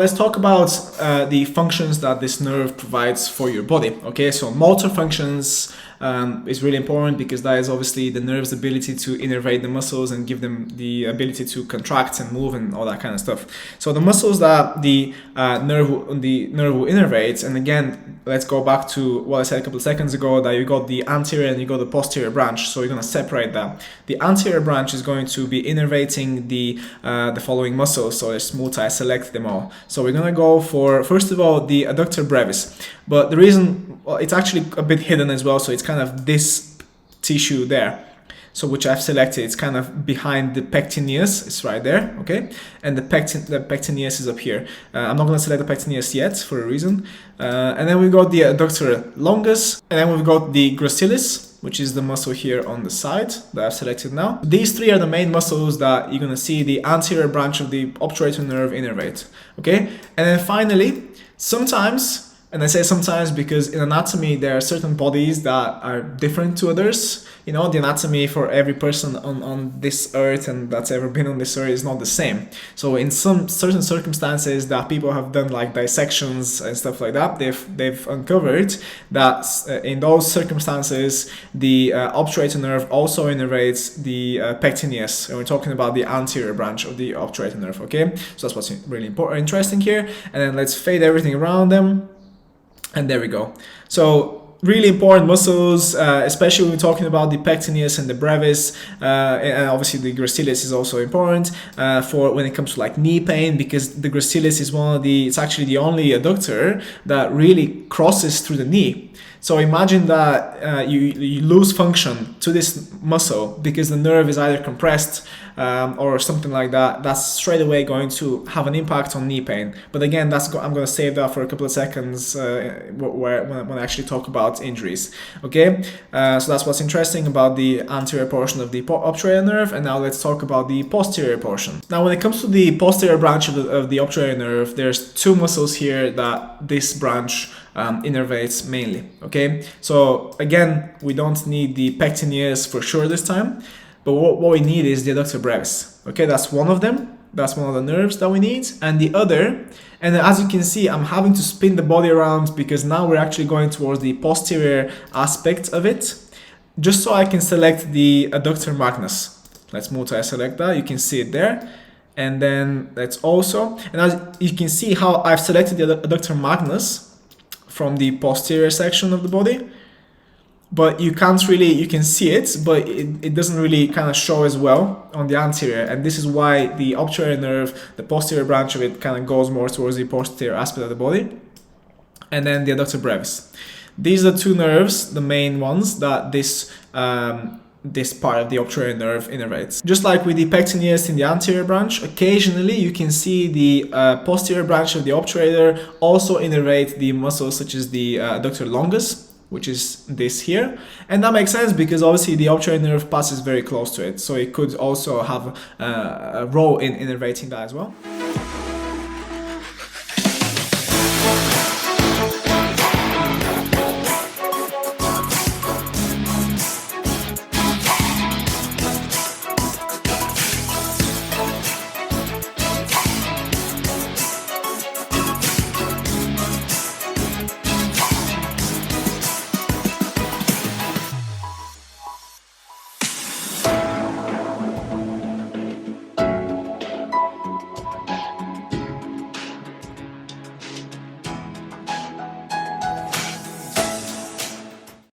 Let's talk about the functions that this nerve provides for your body. Okay, so motor functions is really important because that is obviously the nerve's ability to innervate the muscles and give them the ability to contract and move and all that kind of stuff. So the muscles that the nerve will innervate, and again, let's go back to what I said a couple of seconds ago, that you got the anterior and you got the posterior branch. So you're going to separate that. The anterior branch is going to be innervating the following muscles. So let's multi-select them all. So we're going to go for, first of all, the adductor brevis. But the reason, well, it's actually a bit hidden as well. So it's kind of this tissue there. So which I've selected, it's kind of behind the Pectineus, it's right there, okay? And the Pectineus is up here. I'm not going to select the Pectineus yet for a reason. And then we've got the Adductor Longus, and then we've got the Gracilis, which is the muscle here on the side that I've selected now. These three are the main muscles that you're going to see the anterior branch of the obturator nerve innervate, okay? And then finally, sometimes, and I say sometimes because in anatomy there are certain bodies that are different to others. You know, the anatomy for every person on this earth and that's ever been on this earth is not the same. So in some certain circumstances that people have done like dissections and stuff like that, they've uncovered that in those circumstances the obturator nerve also innervates the Pectineus, and we're talking about the anterior branch of the obturator nerve, okay? So that's what's really important, interesting here. And then let's fade everything around them. And there we go. So really important muscles, especially when we're talking about the Pectineus and the brevis, and obviously the Gracilis is also important for when it comes to like knee pain, because the Gracilis is it's actually the only adductor that really crosses through the knee. So imagine that you lose function to this muscle because the nerve is either compressed or something like that. That's straight away going to have an impact on knee pain. But again, I'm going to save that for a couple of seconds when I actually talk about injuries. Okay, so that's what's interesting about the anterior portion of the obturator nerve. And now let's talk about the posterior portion. Now, when it comes to the posterior branch of the obturator nerve, there's two muscles here that this branch innervates mainly, okay? So again, we don't need the Pectineus for sure this time, but what we need is the Adductor Brevis, okay? That's one of them, that's one of the nerves that we need, and the other, and as you can see, I'm having to spin the body around because now we're actually going towards the posterior aspect of it, just so I can select the Adductor Magnus. Let's multi-select that, you can see it there. And then let's also, and as you can see how I've selected the Adductor Magnus from the posterior section of the body, but you can't really, you can see it, but it doesn't really kind of show as well on the anterior, and this is why the obturator nerve, the posterior branch of it, kind of goes more towards the posterior aspect of the body. And then the Adductor Brevis. These are two nerves, the main ones that this part of the obturator nerve innervates. Just like with the Pectineus in the anterior branch, occasionally you can see the posterior branch of the obturator also innervate the muscles such as the Adductor Longus, which is this here. And that makes sense because obviously the obturator nerve passes very close to it, so it could also have a role in innervating that as well.